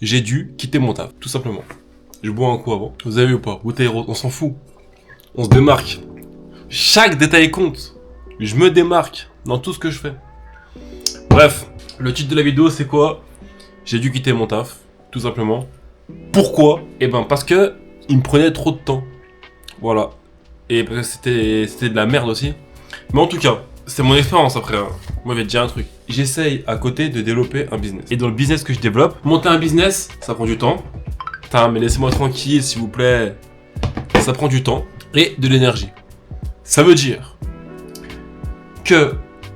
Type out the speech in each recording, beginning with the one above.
j'ai dû quitter mon taf, tout simplement. Je bois un coup avant. Vous avez vu ou pas? Bouteille rose, on s'en fout. On se démarque. Chaque détail compte. Je me démarque dans tout ce que je fais. Bref, le titre de la vidéo c'est quoi? J'ai dû quitter mon taf, tout simplement. Pourquoi? Eh ben parce que il me prenait trop de temps. Voilà. Et parce que c'était de la merde aussi. Mais en tout cas, c'est mon expérience après. Moi, je vais te dire un truc. J'essaye à côté de développer un business. Et dans le business que je développe, monter un business, ça prend du temps. Putain, mais laissez-moi tranquille, s'il vous plaît. Ça prend du temps et de l'énergie. Ça veut dire que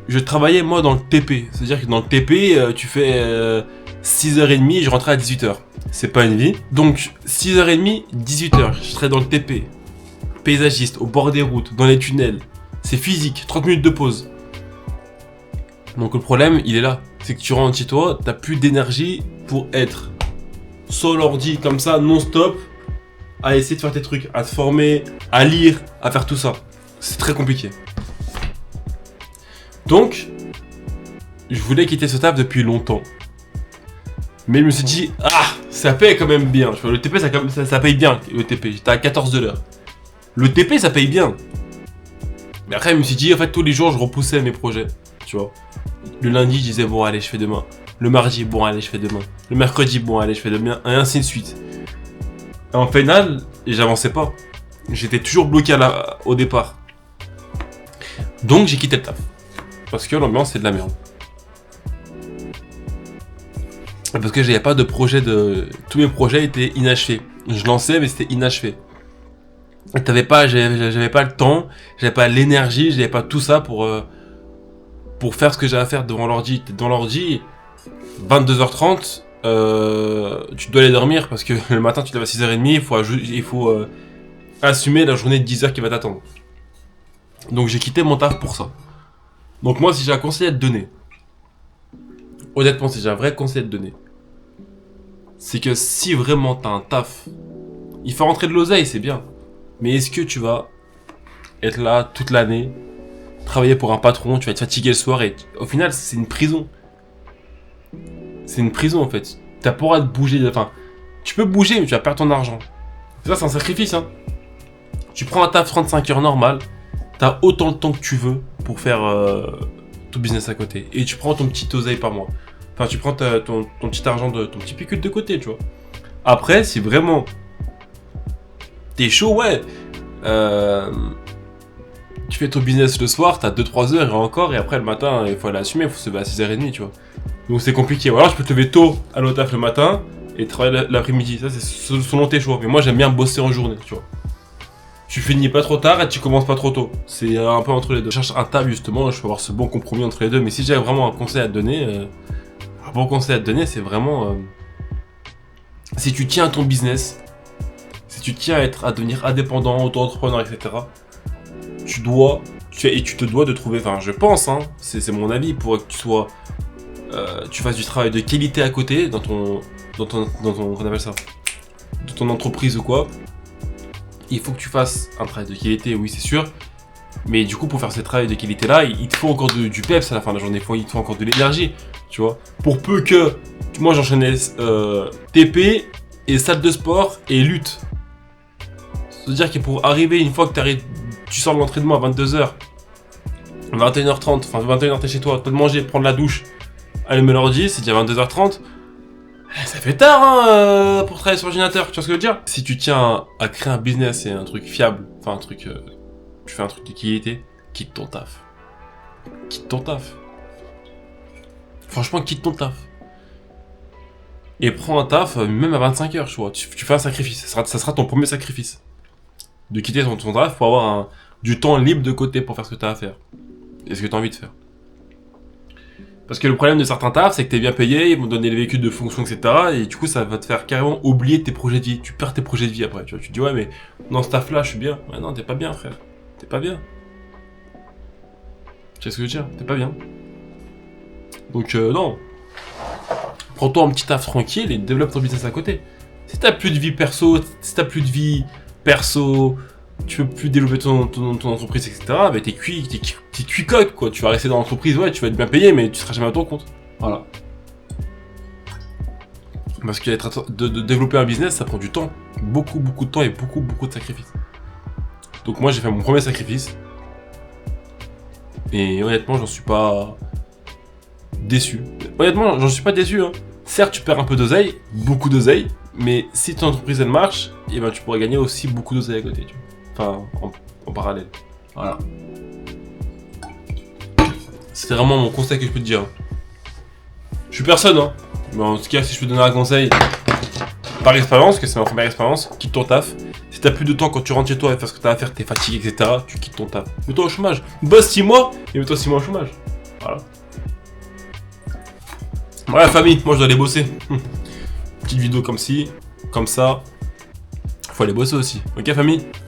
je travaillais moi dans le TP. C'est-à-dire que dans le TP, tu fais 6h30 et je rentrais à 18h. C'est pas une vie. Donc 6h30, 18h, je serais dans le TP. Paysagiste, au bord des routes, dans les tunnels. C'est physique, 30 minutes de pause. Donc le problème, il est là. C'est que tu rentres chez toi, t'as plus d'énergie pour être sur l'ordi comme ça, non-stop, à essayer de faire tes trucs, à te former, à lire, à faire tout ça. C'est très compliqué. Donc, je voulais quitter ce taf depuis longtemps. Mais je me suis dit, ça paye quand même bien. Le TP, ça paye bien, le TP. J'étais à 14 de l'heure. Le TP, ça paye bien. Mais après, je me suis dit, en fait, tous les jours, je repoussais mes projets. Tu vois. Le lundi, je disais, bon, allez, je fais demain. Le mardi, bon, allez, je fais demain. Le mercredi, bon, allez, je fais demain. Et ainsi de suite. Et en final, j'avançais pas. J'étais toujours bloqué au départ. Donc, j'ai quitté le taf. Parce que l'ambiance, c'est de la merde. Parce que j'avais pas de projet de... Tous mes projets étaient inachevés. Je lançais, mais c'était inachevé. J'avais pas le temps, j'avais pas l'énergie, j'avais pas tout ça pour faire ce que j'avais à faire devant l'ordi. T'es devant l'ordi, 22h30, tu dois aller dormir parce que le matin tu te lèves à 6h30, il faut assumer la journée de 10h qui va t'attendre. Donc j'ai quitté mon taf pour ça. Donc moi, si j'ai un conseil à te donner, honnêtement, si j'ai un vrai conseil à te donner, c'est que si vraiment t'as un taf, il fait rentrer de l'oseille, c'est bien. Mais est-ce que tu vas être là toute l'année, travailler pour un patron, tu vas être fatigué le soir et au final c'est une prison. C'est une prison en fait. T'as pas le droit de bouger, enfin, tu peux bouger mais tu vas perdre ton argent. Ça c'est un sacrifice hein. Tu prends un taf 35 heures normal, t'as autant de temps que tu veux pour faire ton business à côté. Et tu prends ton petit oseille par mois. Enfin tu prends ton petit argent, ton petit pécule de côté tu vois. Après si vraiment... T'es chaud, ouais. Tu fais ton business le soir, t'as 2-3 heures et encore, et après le matin, il faut aller assumer, il faut se lever à 6h30, tu vois. Donc c'est compliqué. Ou alors je peux te lever tôt à l'autre le matin et travailler l'après-midi. Ça, c'est selon tes choix. Mais moi, j'aime bien bosser en journée, tu vois. Tu finis pas trop tard et tu commences pas trop tôt. C'est un peu entre les deux. Je cherche un taf, justement, je peux avoir ce bon compromis entre les deux. Mais si j'ai vraiment un conseil à te donner, c'est vraiment... si tu tiens à ton business... Si tu tiens à devenir indépendant, auto-entrepreneur, etc., tu te dois de trouver, enfin je pense, hein, c'est mon avis, pour que tu fasses du travail de qualité à côté dans ton qu'on appelle ça, dans ton entreprise ou quoi. Il faut que tu fasses un travail de qualité, oui c'est sûr, mais du coup pour faire ce travail de qualité là, il te faut encore du peps à la fin de la journée, il te faut encore de l'énergie, tu vois. Pour peu que, moi j'enchaînais TP et salle de sport et lutte. C'est-à-dire que pour arriver, une fois que tu sors de l'entraînement à 22h, 21h30, enfin 21h t'es chez toi, t'as de manger, prendre la douche, allumer l'ordi, c'est déjà 22h30, ça fait tard hein, pour travailler sur l'ordinateur, tu vois ce que je veux dire? Si tu tiens à créer un business et un truc fiable, enfin un truc, tu fais un truc de qualité, quitte ton taf. Quitte ton taf. Franchement, quitte ton taf. Et prends un taf, même à 25h, tu vois, tu fais un sacrifice, ça sera ton premier sacrifice. De quitter ton taf pour avoir du temps libre de côté pour faire ce que tu as à faire. Et ce que tu as envie de faire. Parce que le problème de certains tafs, c'est que tu es bien payé, ils vont te donner les véhicules de fonction, etc. Et du coup, ça va te faire carrément oublier tes projets de vie. Tu perds tes projets de vie après. Tu vois, tu te dis, ouais, mais dans ce taf-là, je suis bien. Ouais, non, t'es pas bien, frère. T'es pas bien. Tu sais ce que je veux dire? T'es pas bien. Donc, non. Prends-toi un petit taf tranquille et développe ton business à côté. Si t'as plus de vie perso, si t'as plus de vie perso, tu peux plus développer ton entreprise, etc. Bah t'es cuit coq, quoi. Tu vas rester dans l'entreprise, ouais, tu vas être bien payé, mais tu seras jamais à ton compte. Voilà. Parce que de développer un business, ça prend du temps. Beaucoup de temps et beaucoup de sacrifices. Donc moi, j'ai fait mon premier sacrifice. Et honnêtement, j'en suis pas déçu. Honnêtement, j'en suis pas déçu. Hein. Certes, tu perds un peu d'oseille, beaucoup d'oseille. Mais si ton entreprise, elle marche, et ben, tu pourras gagner aussi beaucoup d'oseille à côté. Tu vois. Enfin, en parallèle. Voilà. C'était vraiment mon conseil que je peux te dire. Hein. Je suis personne, hein. Mais en tout cas, si je peux te donner un conseil, par expérience, que c'est ma première expérience, quitte ton taf. Si t'as plus de temps quand tu rentres chez toi et faire ce que t'as à faire, t'es fatigué, etc., tu quittes ton taf. Mets-toi au chômage. Bosse 6 mois et mets-toi 6 mois au chômage. Voilà. Voilà, famille, moi je dois aller bosser. Petite vidéo comme ci, comme ça. Faut aller bosser aussi. Ok, famille?